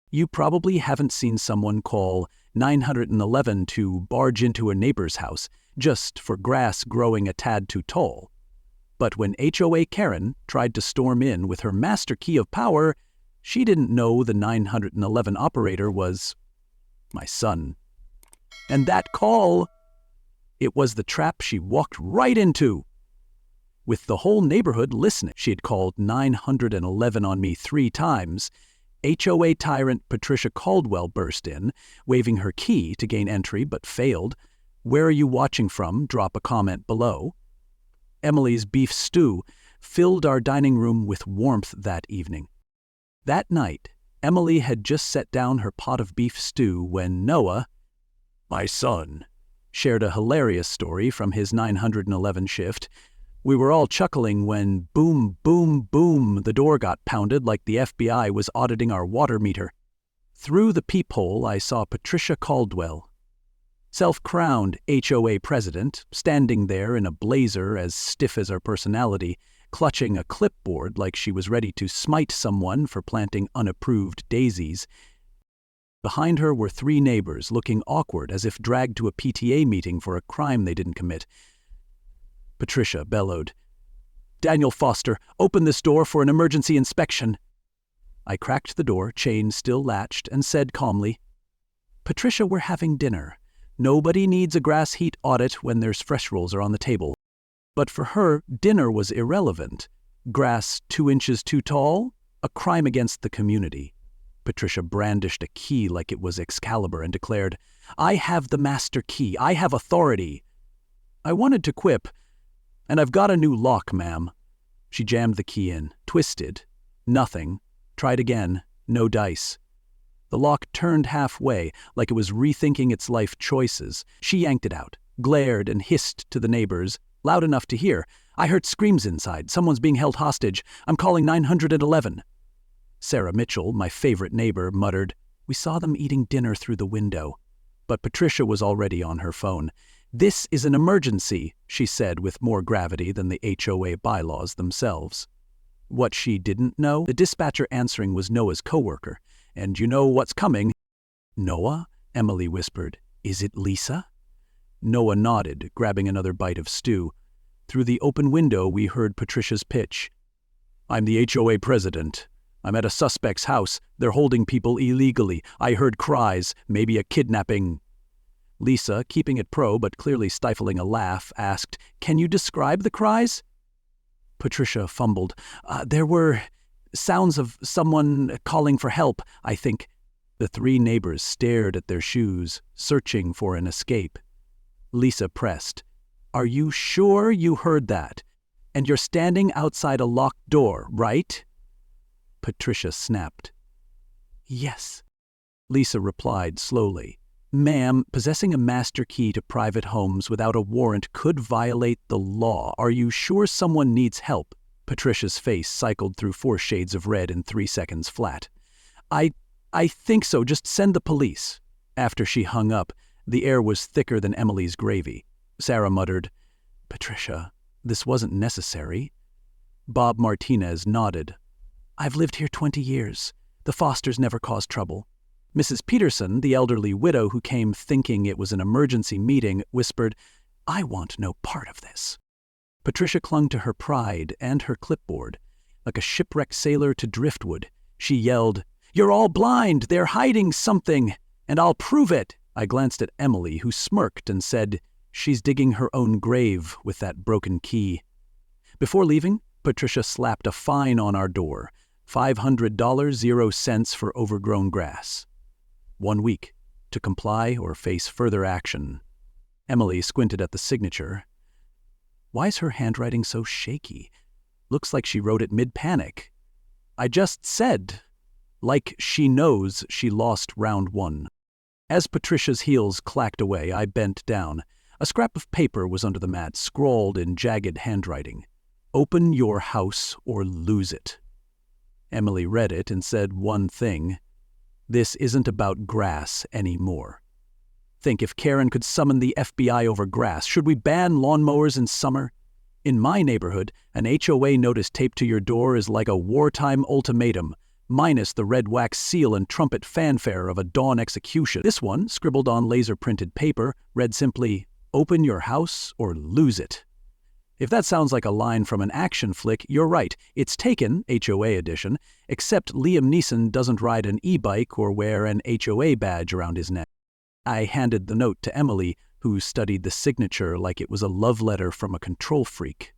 You probably haven't seen someone call 911 to barge into a neighbor's house just for grass growing a tad too tall. But when HOA Karen tried to storm in with her master key of power, she didn't know the 911 operator was my son. And that call, it was the trap she walked right into. With the whole neighborhood listening, she had called 911 on me 3 times. HOA tyrant Patricia Caldwell burst in, waving her key to gain entry but failed. "Where are you watching from? Drop a comment below." Emily's beef stew filled our dining room with warmth that evening. That night, Emily had just set down her pot of beef stew when Noah, my son, shared a hilarious story from his 911 shift. We were all chuckling when boom, boom, boom, the door got pounded like the FBI was auditing our water meter. Through the peephole, I saw Patricia Caldwell, self-crowned HOA president, standing there in a blazer as stiff as her personality, clutching a clipboard like she was ready to smite someone for planting unapproved daisies. Behind her were 3 neighbors looking awkward as if dragged to a PTA meeting for a crime they didn't commit. Patricia bellowed, "Daniel Foster, open this door for an emergency inspection." I cracked the door, chain still latched, and said calmly, "Patricia, we're having dinner. Nobody needs a grass heat audit when there's fresh rolls are on the table." But for her, dinner was irrelevant. Grass 2 inches too tall? A crime against the community. Patricia brandished a key like it was Excalibur and declared, "I have the master key. I have authority." I wanted to quip, "And I've got a new lock, ma'am." She jammed the key in, twisted. Nothing. Tried again. No dice. The lock turned halfway, like it was rethinking its life choices. She yanked it out, glared and hissed to the neighbors, loud enough to hear. "I heard screams inside. Someone's being held hostage. I'm calling 911. Sarah Mitchell, my favorite neighbor, muttered, "We saw them eating dinner through the window." But Patricia was already on her phone. "This is an emergency," she said with more gravity than the HOA bylaws themselves. What she didn't know, the dispatcher answering was Noah's coworker. "And you know what's coming." "Noah?" Emily whispered. "Is it Lisa?" Noah nodded, grabbing another bite of stew. Through the open window we heard Patricia's pitch. "I'm the HOA president. I'm at a suspect's house. They're holding people illegally. I heard cries, maybe a kidnapping." Lisa, keeping it pro but clearly stifling a laugh, asked, "Can you describe the cries?" Patricia fumbled. There were sounds of someone calling for help, I think." The 3 neighbors stared at their shoes, searching for an escape. Lisa pressed, "Are you sure you heard that? And you're standing outside a locked door, right?" Patricia snapped. "Yes." Lisa replied slowly, "Ma'am, possessing a master key to private homes without a warrant could violate the law. Are you sure someone needs help?" Patricia's face cycled through 4 shades of red in 3 seconds flat. I think so. Just send the police." After she hung up, the air was thicker than Emily's gravy. Sarah muttered, "Patricia, this wasn't necessary." Bob Martinez nodded. "I've lived here 20 years. The Fosters never caused trouble." Mrs. Peterson, the elderly widow who came thinking it was an emergency meeting, whispered, "I want no part of this." Patricia clung to her pride and her clipboard. Like a shipwrecked sailor to driftwood, she yelled, "You're all blind! They're hiding something! And I'll prove it!" I glanced at Emily, who smirked and said, "She's digging her own grave with that broken key." Before leaving, Patricia slapped a fine on our door, $500, 0 cents for overgrown grass. 1 week, to comply or face further action. Emily squinted at the signature. Why's her handwriting so shaky? Looks like she wrote it mid-panic. I just said, like she knows she lost round 1. As Patricia's heels clacked away, I bent down. A scrap of paper was under the mat, scrawled in jagged handwriting. "Open your house or lose it." Emily read it and said one thing. "This isn't about grass anymore." Think if Karen could summon the FBI over grass, should we ban lawnmowers in summer? In my neighborhood, an HOA notice taped to your door is like a wartime ultimatum. minus the red wax seal and trumpet fanfare of a dawn execution. This one, scribbled on laser-printed paper, read simply, "Open your house or lose it." If that sounds like a line from an action flick, you're right. It's Taken, HOA edition, except Liam Neeson doesn't ride an e-bike or wear an HOA badge around his neck. I handed the note to Emily, who studied the signature like it was a love letter from a control freak.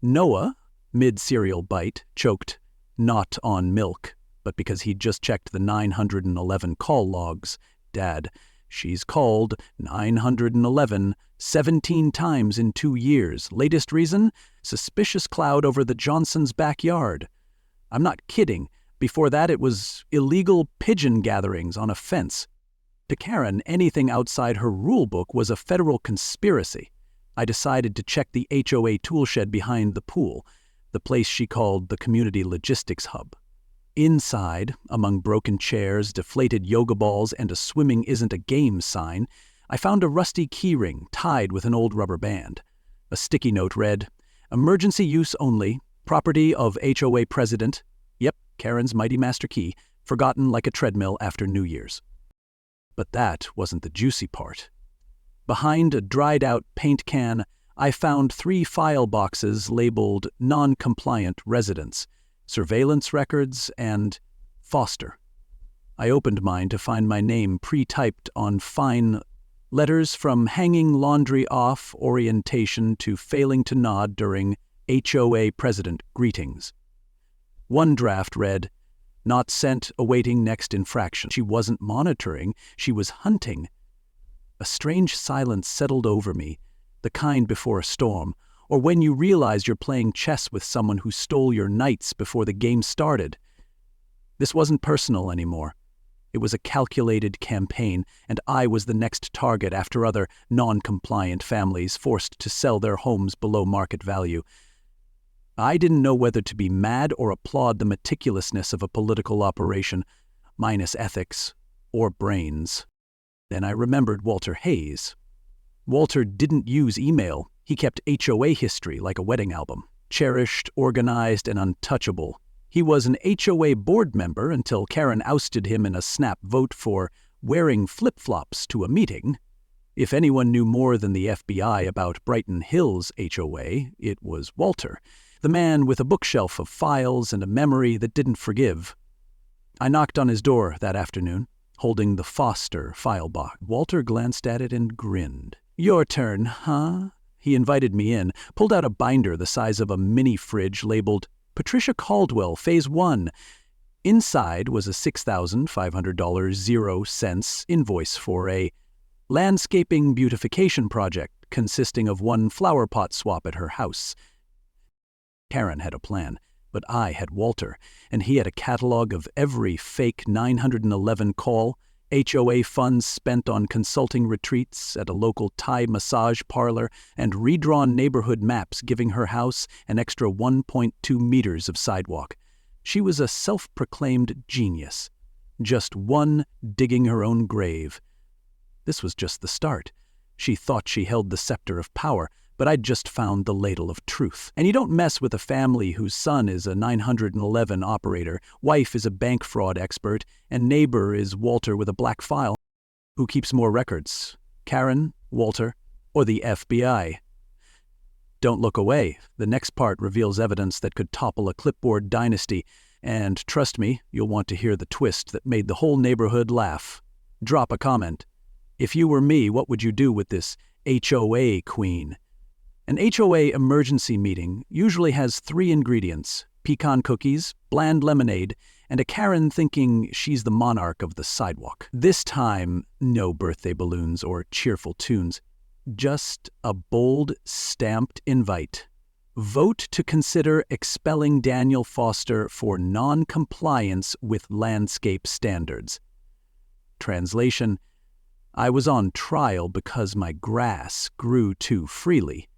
Noah, mid-cereal bite, choked, not on milk, but because he'd just checked the 911 call logs. "Dad, she's called 911 17 times in 2 years. Latest reason? Suspicious cloud over the Johnsons' backyard." I'm not kidding. Before that, it was illegal pigeon gatherings on a fence. To Karen, anything outside her rule book was a federal conspiracy. I decided to check the HOA toolshed behind the pool, the place she called the community logistics hub. Inside, among broken chairs, deflated yoga balls, and a "swimming isn't a game" sign, I found a rusty keyring tied with an old rubber band. A sticky note read, "Emergency use only, property of HOA president." Yep, Karen's mighty master key, forgotten like a treadmill after New Year's. But that wasn't the juicy part. Behind a dried-out paint can, I found 3 file boxes labeled non-compliant residents, surveillance records, and foster. I opened mine to find my name pre-typed on fine letters from hanging laundry off orientation to failing to nod during HOA president greetings. One draft read, "Not sent, awaiting next infraction." She wasn't monitoring, she was hunting. A strange silence settled over me, the kind before a storm, or when you realize you're playing chess with someone who stole your knights before the game started. This wasn't personal anymore. It was a calculated campaign, and I was the next target after other non-compliant families forced to sell their homes below market value. I didn't know whether to be mad or applaud the meticulousness of a political operation, minus ethics or brains. Then I remembered Walter Hayes. Walter didn't use email. He kept HOA history like a wedding album. Cherished, organized, and untouchable. He was an HOA board member until Karen ousted him in a snap vote for wearing flip-flops to a meeting. If anyone knew more than the FBI about Brighton Hills HOA, it was Walter, the man with a bookshelf of files and a memory that didn't forgive. I knocked on his door that afternoon, holding the Foster file box. Walter glanced at it and grinned. "Your turn, huh?" He invited me in, pulled out a binder the size of a mini-fridge labeled Patricia Caldwell, Phase 1. Inside was a $6,500 0 invoice for a landscaping beautification project consisting of 1 flower pot swap at her house. Karen had a plan, but I had Walter, and he had a catalog of every fake 911 call, HOA funds spent on consulting retreats at a local Thai massage parlor, and redrawn neighborhood maps giving her house an extra 1.2 meters of sidewalk. She was a self-proclaimed genius. Just one digging her own grave. This was just the start. She thought she held the scepter of power, but I'd just found the ladle of truth. And you don't mess with a family whose son is a 911 operator, wife is a bank fraud expert, and neighbor is Walter with a black file. Who keeps more records? Karen, Walter, or the FBI? Don't look away. The next part reveals evidence that could topple a clipboard dynasty, and trust me, you'll want to hear the twist that made the whole neighborhood laugh. Drop a comment. If you were me, what would you do with this HOA queen? An HOA emergency meeting usually has 3 ingredients: pecan cookies, bland lemonade, and a Karen thinking she's the monarch of the sidewalk. This time, no birthday balloons or cheerful tunes. Just a bold, stamped invite. Vote to consider expelling Daniel Foster for non-compliance with landscape standards. Translation: I was on trial because my grass grew too freely.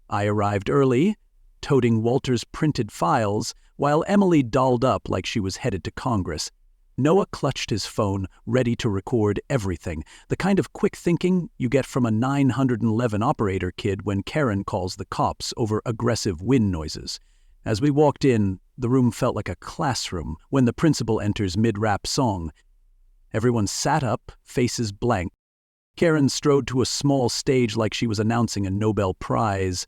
I arrived early, toting Walter's printed files, while Emily dolled up like she was headed to Congress. Noah clutched his phone, ready to record everything, the kind of quick thinking you get from a 911 operator kid when Karen calls the cops over aggressive wind noises. As we walked in, the room felt like a classroom when the principal enters mid-rap song. Everyone sat up, faces blank. Karen strode to a small stage like she was announcing a Nobel Prize.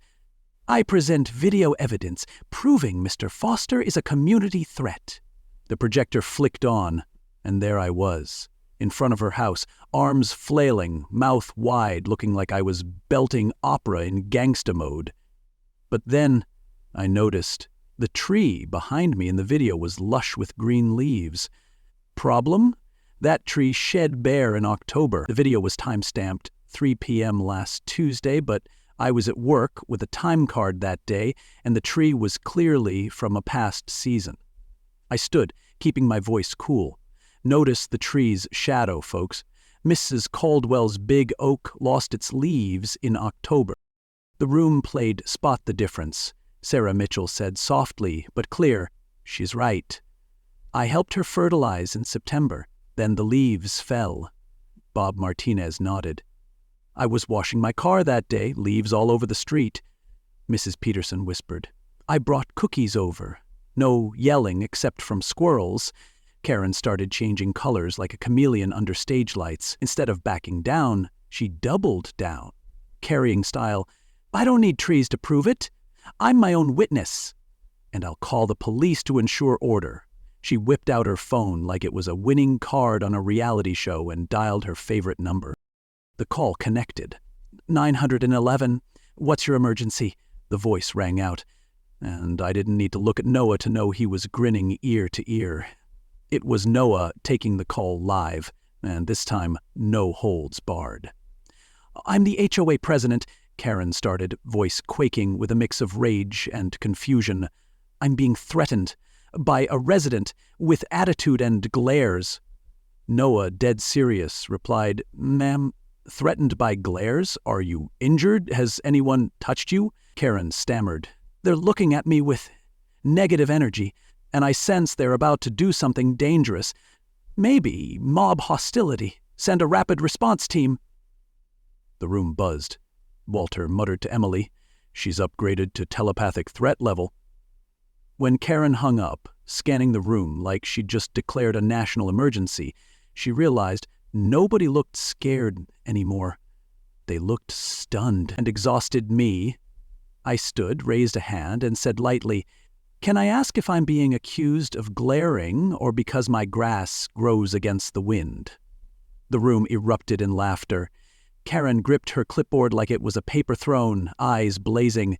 "I present video evidence proving Mr. Foster is a community threat." The projector flicked on, and there I was, in front of her house, arms flailing, mouth wide, looking like I was belting opera in gangsta mode. But then I noticed the tree behind me in the video was lush with green leaves. Problem? That tree shed bare in October. The video was time-stamped 3 p.m. last Tuesday, but I was at work with a time card that day, and the tree was clearly from a past season. I stood, keeping my voice cool. Notice the tree's shadow, folks. Mrs. Caldwell's big oak lost its leaves in October. The room played Spot the Difference. Sarah Mitchell said softly but clear, "She's right. I helped her fertilize in September. Then the leaves fell." Bob Martinez nodded. "I was washing my car that day, leaves all over the street." Mrs. Peterson whispered, "I brought cookies over." No yelling except from squirrels. Karen started changing colors like a chameleon under stage lights. Instead of backing down, she doubled down. Carrying style, "I don't need trees to prove it. I'm my own witness. And I'll call the police to ensure order." She whipped out her phone like it was a winning card on a reality show and dialed her favorite number. The call connected. 911, "What's your emergency?" The voice rang out, and I didn't need to look at Noah to know he was grinning ear to ear. It was Noah taking the call live, and this time no holds barred. "I'm the HOA president," Karen started, voice quaking with a mix of rage and confusion. "I'm being threatened by a resident with attitude and glares." Noah, dead serious, replied, "Ma'am, threatened by glares? Are you injured? Has anyone touched you?" Karen stammered, "They're looking at me with negative energy, and I sense they're about to do something dangerous. Maybe mob hostility. Send a rapid response team." The room buzzed. Walter muttered to Emily, "She's upgraded to telepathic threat level." When Karen hung up, scanning the room like she'd just declared a national emergency, she realized nobody looked scared anymore. They looked stunned and exhausted. Me. I stood, raised a hand, and said lightly, "Can I ask if I'm being accused of glaring or because my grass grows against the wind?" The room erupted in laughter. Karen gripped her clipboard like it was a paper throne, eyes blazing.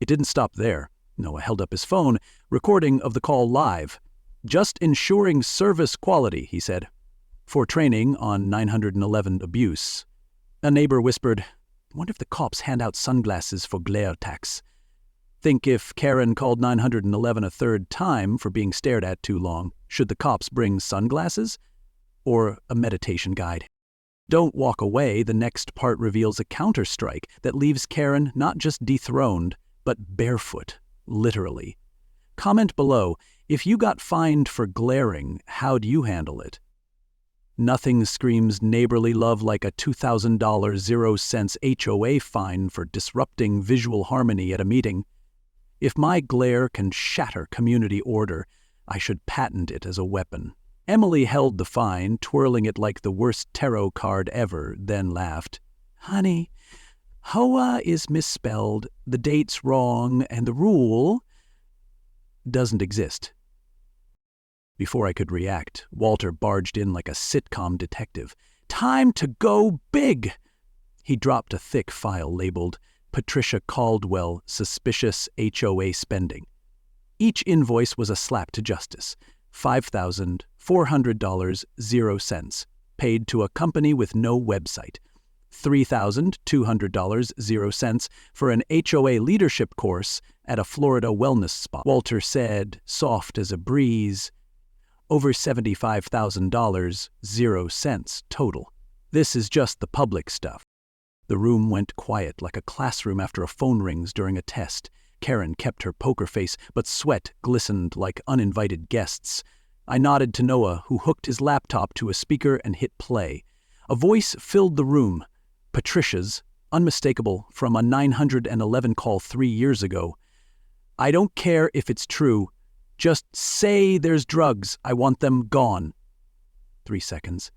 It didn't stop there. Noah held up his phone, recording of the call live. "Just ensuring service quality," he said, "for training on 911 abuse." A neighbor whispered, "Wonder if the cops hand out sunglasses for glare tax." Think if Karen called 911 a third time for being stared at too long, should the cops bring sunglasses? Or a meditation guide? Don't walk away. The next part reveals a counterstrike that leaves Karen not just dethroned, but barefoot, literally. Comment below, if you got fined for glaring, how'd you handle it? Nothing screams neighborly love like a $2,000 0-cents HOA fine for disrupting visual harmony at a meeting. If my glare can shatter community order, I should patent it as a weapon. Emily held the fine, twirling it like the worst tarot card ever, then laughed. "Honey, HOA is misspelled, the date's wrong, and the rule doesn't exist." Before I could react, Walter barged in like a sitcom detective. "Time to go big!" He dropped a thick file labeled Patricia Caldwell Suspicious HOA Spending. Each invoice was a slap to justice. $5,400, 0 cents, paid to a company with no website. $3,200, 0 cents, for an HOA leadership course at a Florida wellness spa. Walter said, soft as a breeze, over $75,000, 0 cents total. This is just the public stuff. The room went quiet like a classroom after a phone rings during a test. Karen kept her poker face, but sweat glistened like uninvited guests. I nodded to Noah, who hooked his laptop to a speaker and hit play. A voice filled the room. Patricia's, unmistakable from a 911 call 3 years ago. I don't care if it's true. Just say there's drugs. I want them gone. 3 seconds.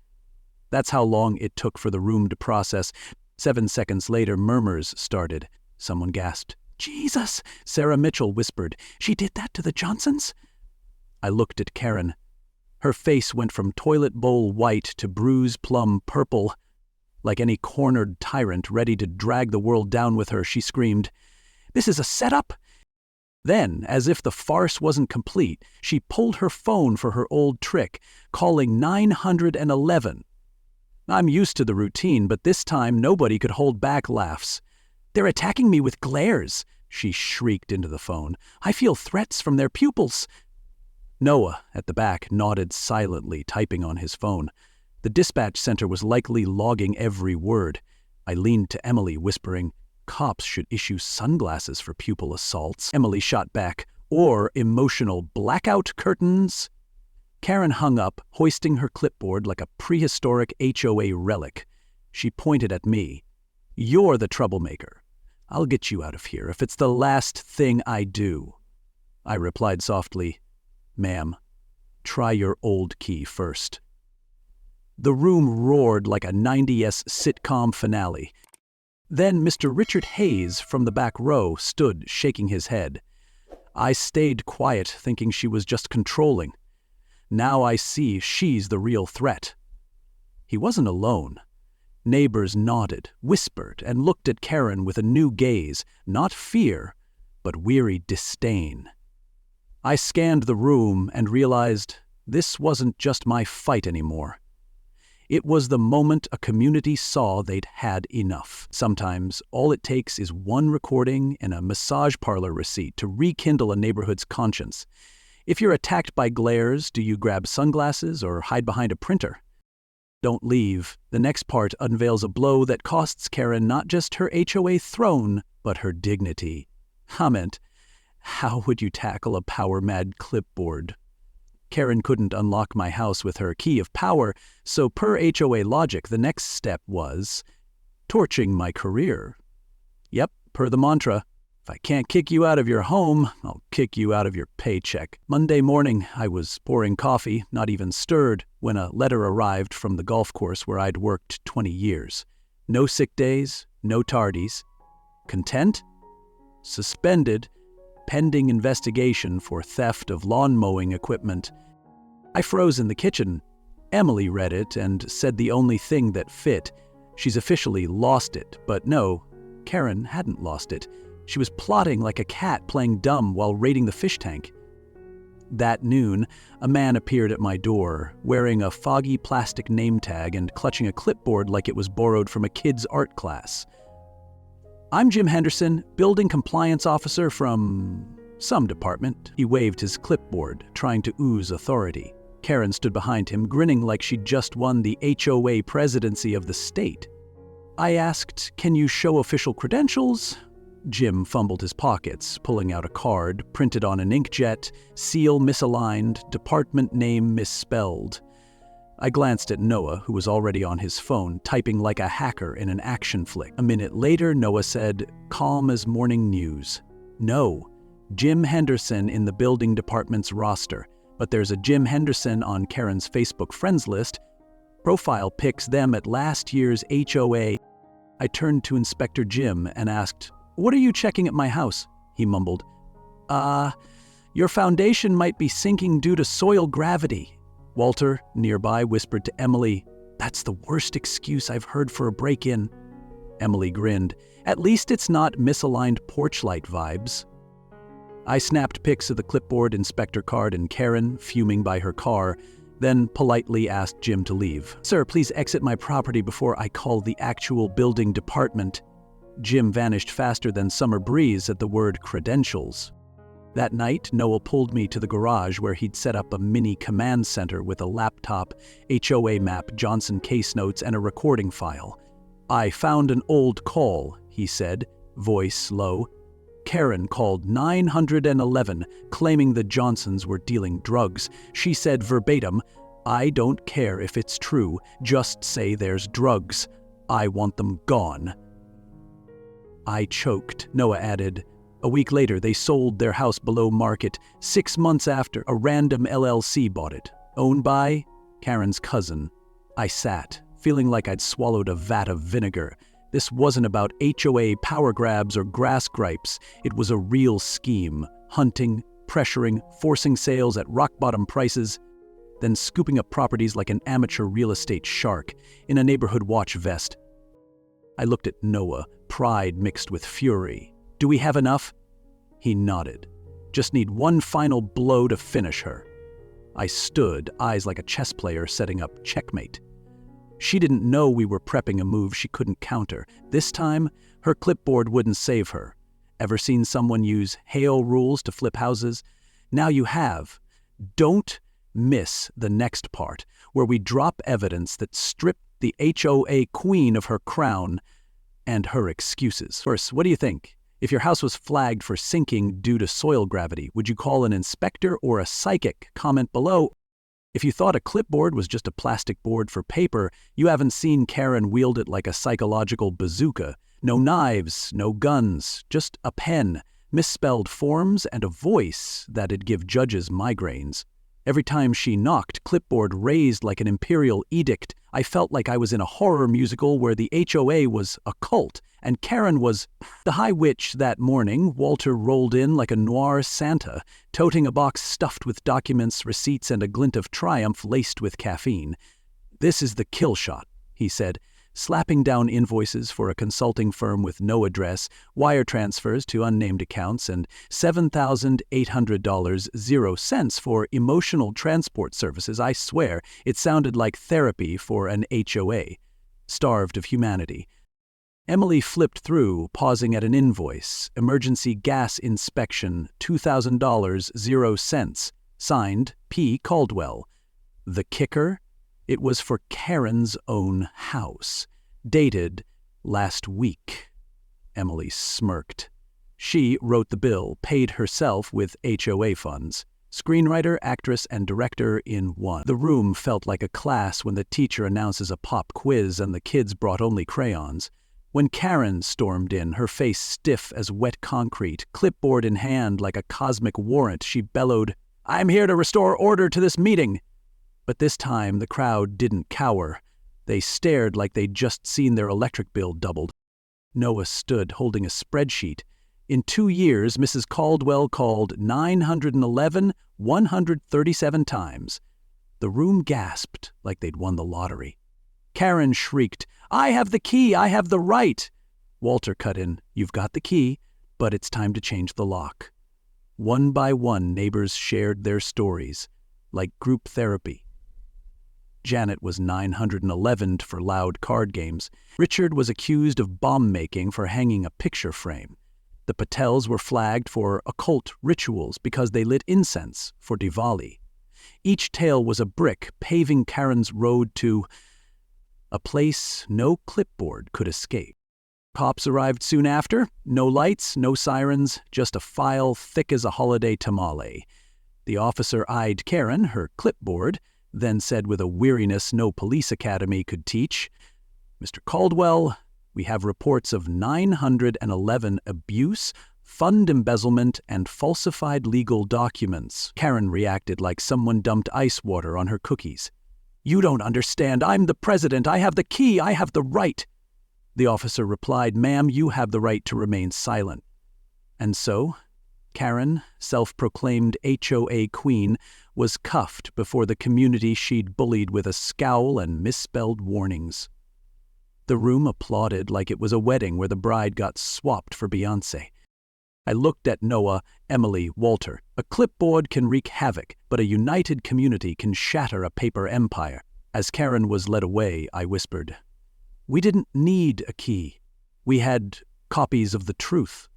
That's how long it took for the room to process. 7 seconds later, murmurs started. Someone gasped. Jesus! Sarah Mitchell whispered. She did that to the Johnsons? I looked at Karen. Her face went from toilet bowl white to bruise plum purple. Like any cornered tyrant ready to drag the world down with her, she screamed, "This is a setup?" Then, as if the farce wasn't complete, she pulled her phone for her old trick, calling 911. I'm used to the routine, but this time nobody could hold back laughs. "They're attacking me with glares," she shrieked into the phone. "I feel threats from their pupils." Noah, at the back, nodded silently, typing on his phone. The dispatch center was likely logging every word. I leaned to Emily, whispering, "Cops should issue sunglasses for pupil assaults." Emily shot back, "Or emotional blackout curtains." Karen hung up, hoisting her clipboard like a prehistoric HOA relic. She pointed at me. "You're the troublemaker. I'll get you out of here if it's the last thing I do." I replied softly, "Ma'am, try your old key first." The room roared like a 90s sitcom finale. Then Mr. Richard Hayes from the back row stood shaking his head. I stayed quiet, thinking she was just controlling. Now I see she's the real threat. He wasn't alone. Neighbors nodded, whispered, and looked at Karen with a new gaze, not fear, but weary disdain. I scanned the room and realized this wasn't just my fight anymore. It was the moment a community saw they'd had enough. Sometimes all it takes is one recording and a massage parlor receipt to rekindle a neighborhood's conscience. If you're attacked by glares, do you grab sunglasses or hide behind a printer? Don't leave. The next part unveils a blow that costs Karen not just her HOA throne, but her dignity. Comment: how would you tackle a power-mad clipboard? Karen couldn't unlock my house with her key of power, so per HOA logic, the next step was torching my career. Yep, per the mantra, if I can't kick you out of your home, I'll kick you out of your paycheck. Monday morning, I was pouring coffee, not even stirred, when a letter arrived from the golf course where I'd worked 20 years. No sick days, no tardies. Content? Suspended, pending investigation for theft of lawn mowing equipment. I froze in the kitchen. Emily read it and said the only thing that fit. She's officially lost it, but no, Karen hadn't lost it. She was plotting like a cat playing dumb while raiding the fish tank. That noon, a man appeared at my door, wearing a foggy plastic name tag and clutching a clipboard like it was borrowed from a kid's art class. "I'm Jim Henderson, Building Compliance Officer from some department." He waved his clipboard, trying to ooze authority. Karen stood behind him, grinning like she'd just won the HOA presidency of the state. I asked, "Can you show official credentials?" Jim fumbled his pockets, pulling out a card, printed on an inkjet, seal misaligned, department name misspelled. I glanced at Noah, who was already on his phone, typing like a hacker in an action flick. A minute later, Noah said, calm as morning news, "No, Jim Henderson in the building department's roster, but there's a Jim Henderson on Karen's Facebook friends list. Profile pics them at last year's HOA." I turned to Inspector Jim and asked, "What are you checking at my house?" He mumbled, Your foundation might be sinking due to soil gravity." Walter, nearby, whispered to Emily, "That's the worst excuse I've heard for a break-in." Emily grinned. "At least it's not misaligned porch light vibes." I snapped pics of the clipboard, inspector card, and Karen, fuming by her car, then politely asked Jim to leave. "Sir, please exit my property before I call the actual building department." Jim vanished faster than summer breeze at the word credentials. That night, Noah pulled me to the garage where he'd set up a mini command center with a laptop, HOA map, Johnson case notes, and a recording file. "I found an old call," he said, voice low. "Karen called 911, claiming the Johnsons were dealing drugs. She said verbatim, 'I don't care if it's true, just say there's drugs. I want them gone.'" I choked. Noah added, A week later, they sold their house below market. 6 months after, a random LLC bought it, owned by Karen's cousin. I sat, feeling like I'd swallowed a vat of vinegar. This wasn't about HOA power grabs or grass gripes. It was a real scheme, hunting, pressuring, forcing sales at rock-bottom prices, then scooping up properties like an amateur real estate shark in a neighborhood watch vest. I looked at Noah, pride mixed with fury. "Do we have enough?" He nodded. "Just need one final blow to finish her." I stood, eyes like a chess player setting up checkmate. She didn't know we were prepping a move she couldn't counter. This time, her clipboard wouldn't save her. Ever seen someone use Hale rules to flip houses? Now you have. Don't miss the next part, where we drop evidence that stripped the HOA queen of her crown and her excuses. First, what do you think? If your house was flagged for sinking due to soil gravity, would you call an inspector or a psychic? Comment below. If you thought a clipboard was just a plastic board for paper, you haven't seen Karen wield it like a psychological bazooka. No knives, no guns, just a pen, misspelled forms, and a voice that'd give judges migraines. Every time she knocked, clipboard raised like an imperial edict. I felt like I was in a horror musical where the HOA was a cult and Karen was the High Witch. That morning, Walter rolled in like a noir Santa, toting a box stuffed with documents, receipts, and a glint of triumph laced with caffeine. "This is the kill shot," he said, slapping down invoices for a consulting firm with no address, wire transfers to unnamed accounts, and $7,800.00 for emotional transport services. I swear, it sounded like therapy for an HOA, starved of humanity. Emily flipped through, pausing at an invoice. Emergency gas inspection, $2,000.00. Signed, P. Caldwell. The kicker? It was for Karen's own house. Dated last week. Emily smirked. She wrote the bill, paid herself with HOA funds. Screenwriter, actress, and director in one. The room felt like a class when the teacher announces a pop quiz and the kids brought only crayons. When Karen stormed in, her face stiff as wet concrete, clipboard in hand like a cosmic warrant, she bellowed, "I'm here to restore order to this meeting." But this time, the crowd didn't cower. They stared like they'd just seen their electric bill doubled. Noah stood holding a spreadsheet. In 2 years, Mrs. Caldwell called 911 137 times. The room gasped like they'd won the lottery. Karen shrieked, "I have the key! I have the right!" Walter cut in, "You've got the key, but it's time to change the lock." One by one, neighbors shared their stories, like group therapy. Janet was 911'd for loud card games. Richard was accused of bomb-making for hanging a picture frame. The Patels were flagged for occult rituals because they lit incense for Diwali. Each tale was a brick paving Karen's road to a place no clipboard could escape. Cops arrived soon after. No lights, no sirens, just a file thick as a holiday tamale. The officer eyed Karen, her clipboard, then said with a weariness no police academy could teach, "Mr. Caldwell, we have reports of 911 abuse, fund embezzlement, and falsified legal documents." Karen reacted like someone dumped ice water on her cookies. "You don't understand. I'm the president. I have the key. I have the right." The officer replied, "Ma'am, you have the right to remain silent." And so, Karen, self-proclaimed HOA queen, was cuffed before the community she'd bullied with a scowl and misspelled warnings. The room applauded like it was a wedding where the bride got swapped for Beyoncé. I looked at Noah, Emily, Walter. A clipboard can wreak havoc, but a united community can shatter a paper empire. As Karen was led away, I whispered, "We didn't need a key. We had copies of the truth."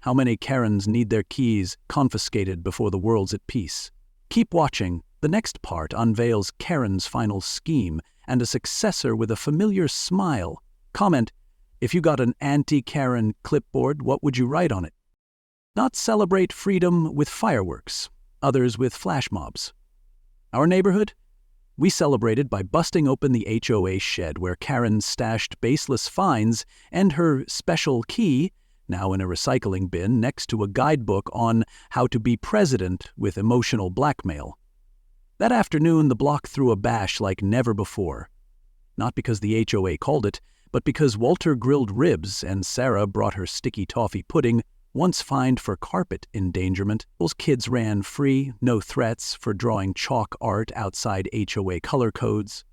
How many Karens need their keys confiscated before the world's at peace? Keep watching. The next part unveils Karen's final scheme and a successor with a familiar smile. Comment, if you got an anti-Karen clipboard, what would you write on it? Not celebrate freedom with fireworks, others with flash mobs. Our neighborhood? We celebrated by busting open the HOA shed where Karen stashed baseless fines and her special key, now in a recycling bin next to a guidebook on how to be president with emotional blackmail. That afternoon, the block threw a bash like never before. Not because the HOA called it, but because Walter grilled ribs and Sarah brought her sticky toffee pudding, once fined for carpet endangerment. Those kids ran free, no threats for drawing chalk art outside HOA color codes.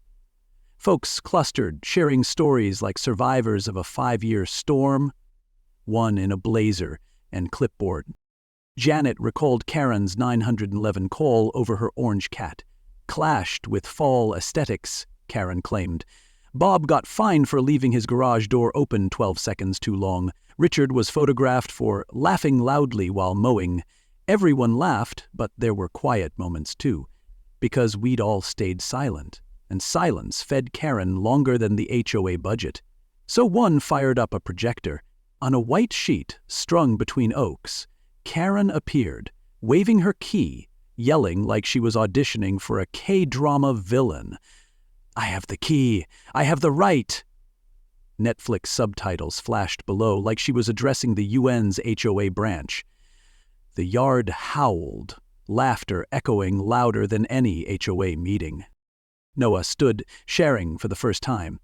Folks clustered, sharing stories like survivors of a 5-year storm, one in a blazer and clipboard. Janet recalled Karen's 911 call over her orange cat. Clashed with fall aesthetics, Karen claimed. Bob got fined for leaving his garage door open 12 seconds too long. Richard was photographed for laughing loudly while mowing. Everyone laughed, but there were quiet moments too, because we'd all stayed silent, and silence fed Karen longer than the HOA budget. So one fired up a projector. On a white sheet strung between oaks, Karen appeared, waving her key, yelling like she was auditioning for a K-drama villain. "I have the key! I have the right!" Netflix subtitles flashed below like she was addressing the UN's HOA branch. The yard howled, laughter echoing louder than any HOA meeting. Noah stood, sharing for the first time.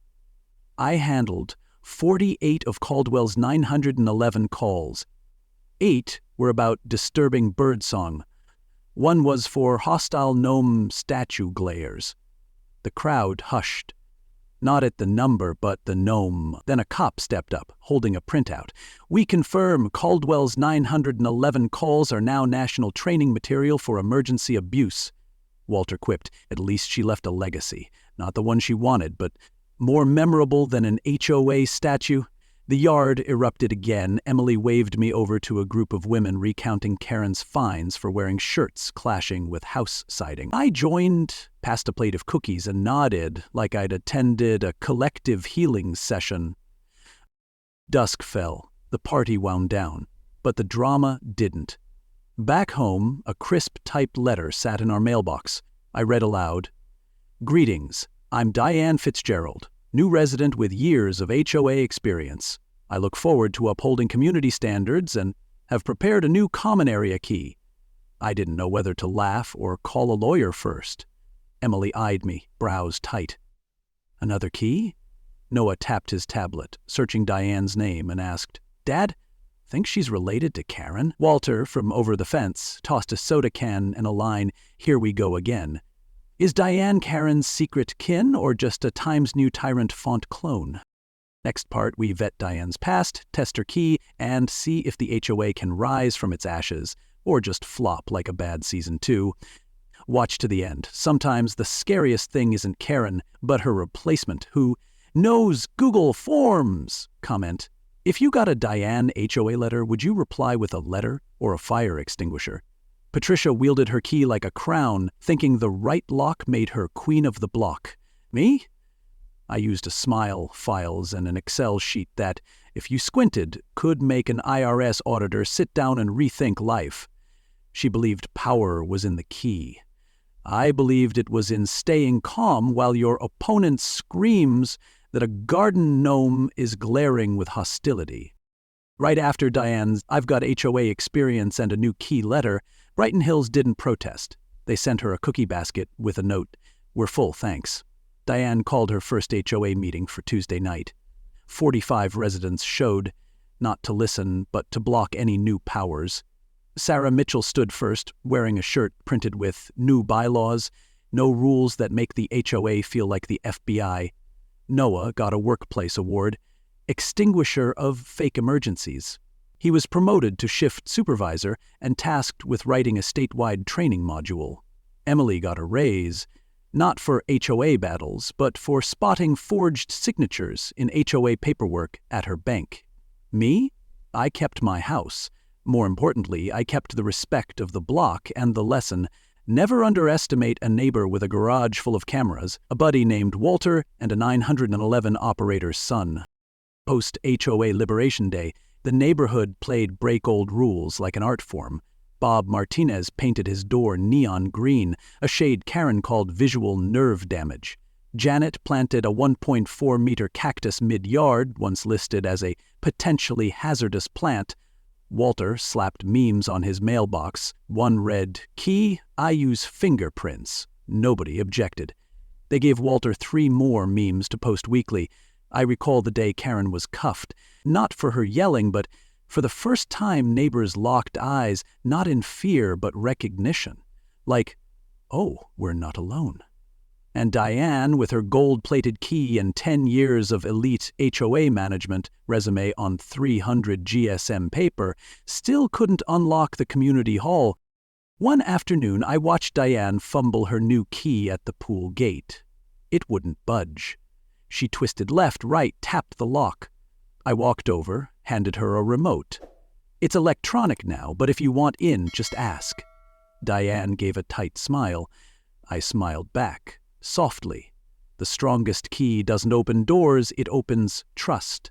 "I handled 48 of Caldwell's 911 calls. 8 were about disturbing birdsong. 1 was for hostile gnome statue glares." The crowd hushed. Not at the number, but the gnome. Then a cop stepped up, holding a printout. "We confirm Caldwell's 911 calls are now national training material for emergency abuse." Walter quipped, "At least she left a legacy. Not the one she wanted, but more memorable than an HOA statue." The yard erupted again. Emily waved me over to a group of women recounting Karen's fines for wearing shirts clashing with house siding. I joined, passed a plate of cookies, and nodded like I'd attended a collective healing session. Dusk fell. The party wound down. But the drama didn't. Back home, a crisp typed letter sat in our mailbox. I read aloud, "Greetings. I'm Diane Fitzgerald, new resident with years of HOA experience. I look forward to upholding community standards and have prepared a new common area key." I didn't know whether to laugh or call a lawyer first. Emily eyed me, brows tight. "Another key?" Noah tapped his tablet, searching Diane's name, and asked, "Dad, think she's related to Karen?" Walter, from over the fence, tossed a soda can and a line, "Here we go again." Is Diane Karen's secret kin or just a Times New Tyrant font clone? Next part, we vet Diane's past, test her key, and see if the HOA can rise from its ashes, or just flop like a bad season 2. Watch to the end. Sometimes the scariest thing isn't Karen, but her replacement, who knows Google Forms. Comment: if you got a Diane HOA letter, would you reply with a letter or a fire extinguisher? Patricia wielded her key like a crown, thinking the right lock made her queen of the block. Me? I used a smile, files, and an Excel sheet that, if you squinted, could make an IRS auditor sit down and rethink life. She believed power was in the key. I believed it was in staying calm while your opponent screams that a garden gnome is glaring with hostility. Right after Diane's "I've got HOA experience and a new key" letter, Brighton Hills didn't protest. They sent her a cookie basket with a note, "We're full, thanks." Diane called her first HOA meeting for Tuesday night. 45 residents showed, not to listen, but to block any new powers. Sarah Mitchell stood first, wearing a shirt printed with "New bylaws, no rules that make the HOA feel like the FBI." Noah got a workplace award, "Extinguisher of Fake Emergencies." He was promoted to shift supervisor and tasked with writing a statewide training module. Emily got a raise, not for HOA battles, but for spotting forged signatures in HOA paperwork at her bank. Me? I kept my house. More importantly, I kept the respect of the block and the lesson: never underestimate a neighbor with a garage full of cameras, a buddy named Walter, and a 911 operator's son. Post-HOA Liberation Day, the neighborhood played break old rules like an art form. Bob Martinez painted his door neon green, a shade Karen called visual nerve damage. Janet planted a 1.4-meter cactus mid-yard, once listed as a potentially hazardous plant. Walter slapped memes on his mailbox. One read, "Key, I use fingerprints." Nobody objected. They gave Walter 3 more memes to post weekly. I recall the day Karen was cuffed, not for her yelling, but for the first time neighbors locked eyes, not in fear but recognition. Like, oh, we're not alone. And Diane, with her gold-plated key and 10 years of elite HOA management, resume on 300 GSM paper, still couldn't unlock the community hall. One afternoon, I watched Diane fumble her new key at the pool gate. It wouldn't budge. She twisted left, right, tapped the lock. I walked over, handed her a remote. "It's electronic now, but if you want in, just ask." Diane gave a tight smile. I smiled back, softly. The strongest key doesn't open doors, it opens trust.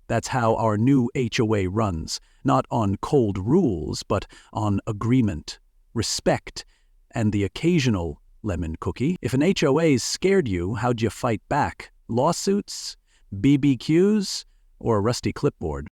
That's how our new HOA runs, not on cold rules, but on agreement, respect, and the occasional lemon cookie. If an HOA scared you, how'd you fight back? Lawsuits? BBQs? Or a rusty clipboard?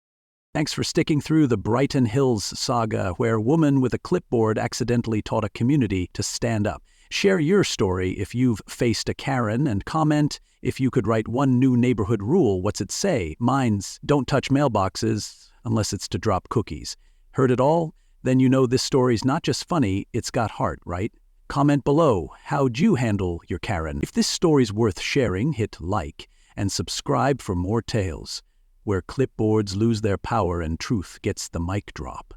Thanks for sticking through the Brighton Hills saga, where a woman with a clipboard accidentally taught a community to stand up. Share your story if you've faced a Karen, and comment if you could write one new neighborhood rule. What's it say? Mine's don't touch mailboxes unless it's to drop cookies. Heard it all? Then you know this story's not just funny, it's got heart, right? Comment below, how'd you handle your Karen? If this story's worth sharing, hit like and subscribe for more tales where clipboards lose their power and truth gets the mic drop.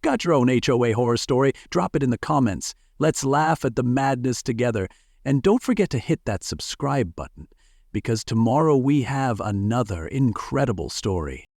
Got your own HOA horror story? Drop it in the comments. Let's laugh at the madness together. And don't forget to hit that subscribe button, because tomorrow we have another incredible story.